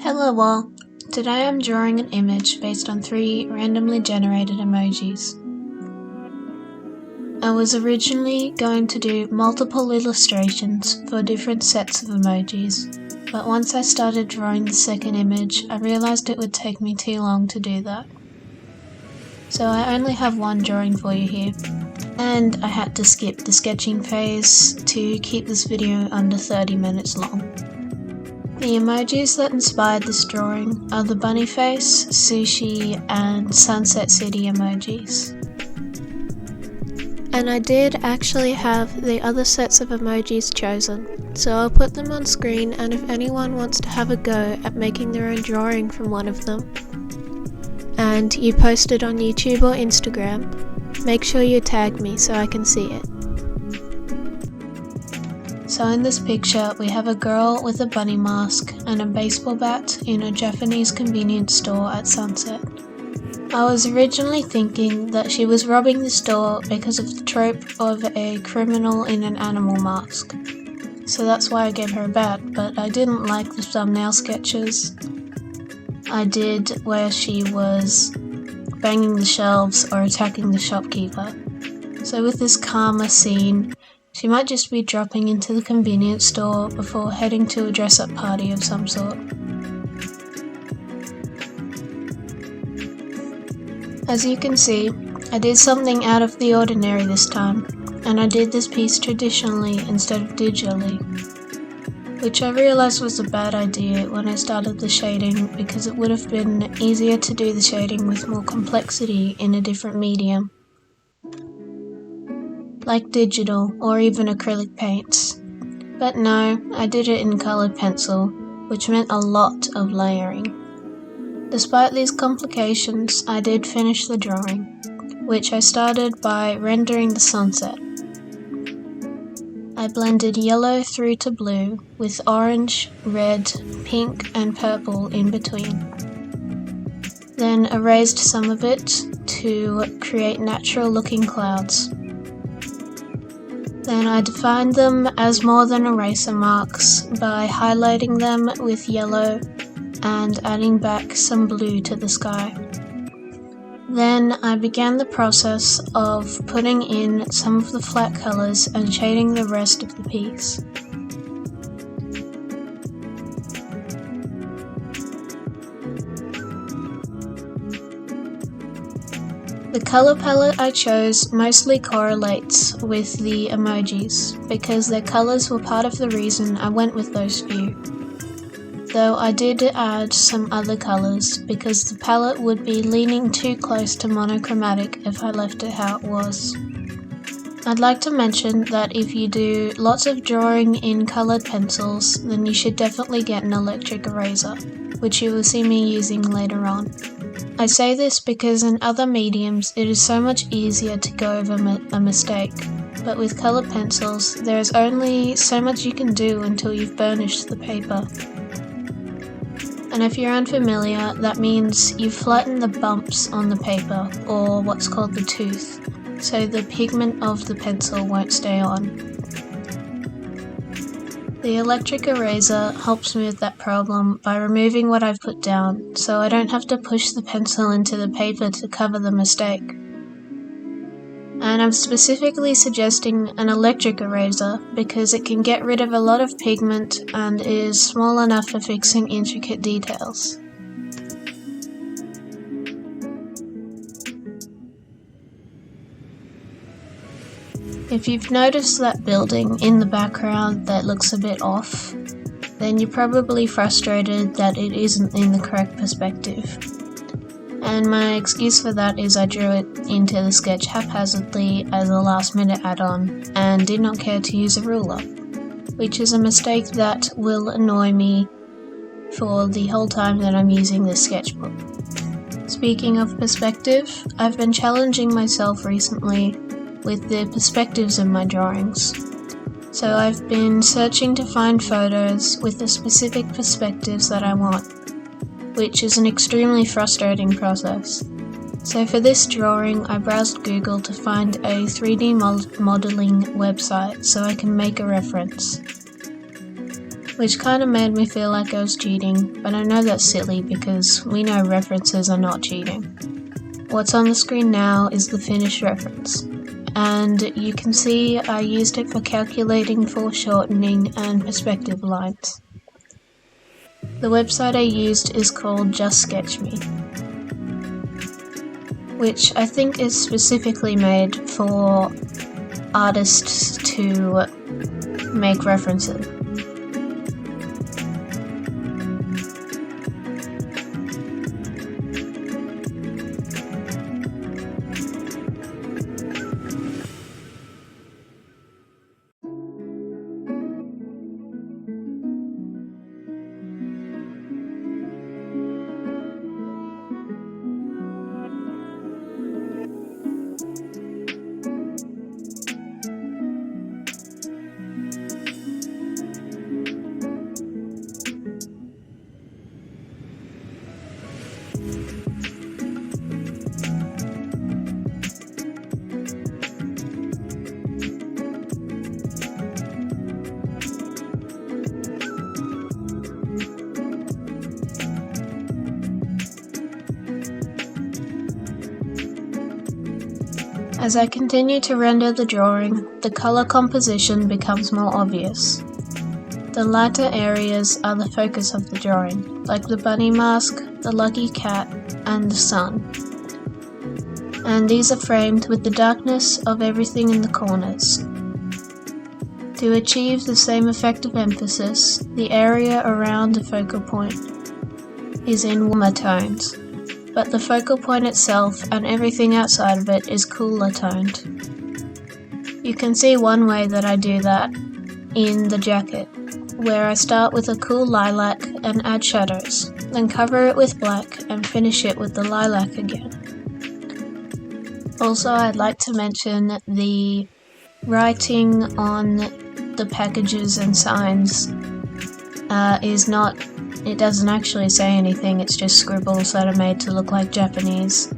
Hello all! Today I'm drawing an image based on 3 randomly generated emojis. I was originally going to do multiple illustrations for different sets of emojis, but once I started drawing the second image, I realized it would take me too long to do that. So I only have one drawing for you here, and I had to skip the sketching phase to keep this video under 30 minutes long. The emojis that inspired this drawing are the bunny face, sushi, and sunset city emojis. And I did actually have the other sets of emojis chosen, so I'll put them on screen, and if anyone wants to have a go at making their own drawing from one of them, and you post it on YouTube or Instagram, make sure you tag me so I can see it. So in this picture we have a girl with a bunny mask and a baseball bat in a Japanese convenience store at sunset. I was originally thinking that she was robbing the store because of the trope of a criminal in an animal mask. So that's why I gave her a bat, but I didn't like the thumbnail sketches I did where she was banging the shelves or attacking the shopkeeper. So with this calmer scene, she might just be dropping into the convenience store before heading to a dress-up party of some sort. As you can see, I did something out of the ordinary this time, and I did this piece traditionally instead of digitally, which I realized was a bad idea when I started the shading because it would have been easier to do the shading with more complexity in a different medium, like digital or even acrylic paints. But no, I did it in colored pencil, which meant a lot of layering. Despite these complications, I did finish the drawing, which I started by rendering the sunset. I blended yellow through to blue with orange, red, pink and purple in between. Then erased some of it to create natural looking clouds. Then I defined them as more than eraser marks by highlighting them with yellow and adding back some blue to the sky. Then I began the process of putting in some of the flat colors and shading the rest of the piece. The color palette I chose mostly correlates with the emojis, because their colors were part of the reason I went with those few. Though I did add some other colors, because the palette would be leaning too close to monochromatic if I left it how it was. I'd like to mention that if you do lots of drawing in colored pencils, then you should definitely get an electric eraser, which you will see me using later on. I say this because in other mediums it is so much easier to go over a mistake, but with colored pencils there is only so much you can do until you've burnished the paper. And if you're unfamiliar, that means you flatten the bumps on the paper, or what's called the tooth, so the pigment of the pencil won't stay on. The electric eraser helps me with that problem by removing what I've put down, so I don't have to push the pencil into the paper to cover the mistake. And I'm specifically suggesting an electric eraser because it can get rid of a lot of pigment and is small enough for fixing intricate details. If you've noticed that building in the background that looks a bit off, then you're probably frustrated that it isn't in the correct perspective. And my excuse for that is I drew it into the sketch haphazardly as a last minute add-on and did not care to use a ruler, which is a mistake that will annoy me for the whole time that I'm using this sketchbook. Speaking of perspective, I've been challenging myself recently with the perspectives of my drawings. So I've been searching to find photos with the specific perspectives that I want, which is an extremely frustrating process. So for this drawing I browsed Google to find a 3D modeling website so I can make a reference. which kinda made me feel like I was cheating, but I know that's silly because we know references are not cheating. What's on the screen now is the finished reference, and you can see I used it for calculating foreshortening and perspective lines. The website I used is called Just Sketch Me, which I think is specifically made for artists to make references. As I continue to render the drawing, the color composition becomes more obvious. The lighter areas are the focus of the drawing, like the bunny mask, the lucky cat, and the sun. And these are framed with the darkness of everything in the corners. To achieve the same effect of emphasis, the area around the focal point is in warmer tones, but the focal point itself and everything outside of it is cooler toned. You can see one way that I do that in the jacket, where I start with a cool lilac and add shadows, then cover it with black and finish it with the lilac again. Also, I'd like to mention the writing on the packages and signs it doesn't actually say anything, it's just scribbles that are made to look like Japanese.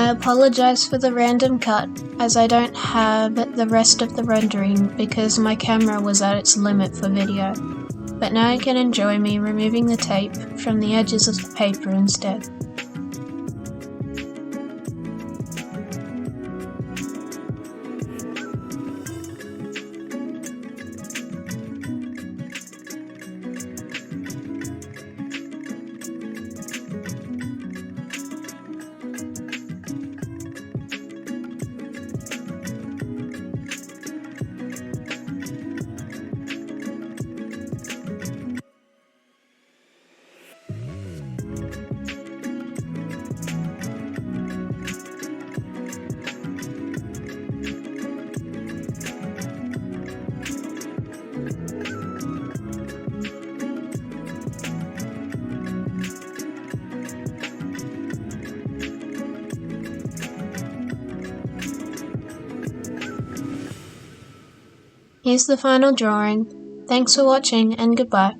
I apologize for the random cut, as I don't have the rest of the rendering because my camera was at its limit for video, but now you can enjoy me removing the tape from the edges of the paper instead. Here's the final drawing. Thanks for watching and goodbye.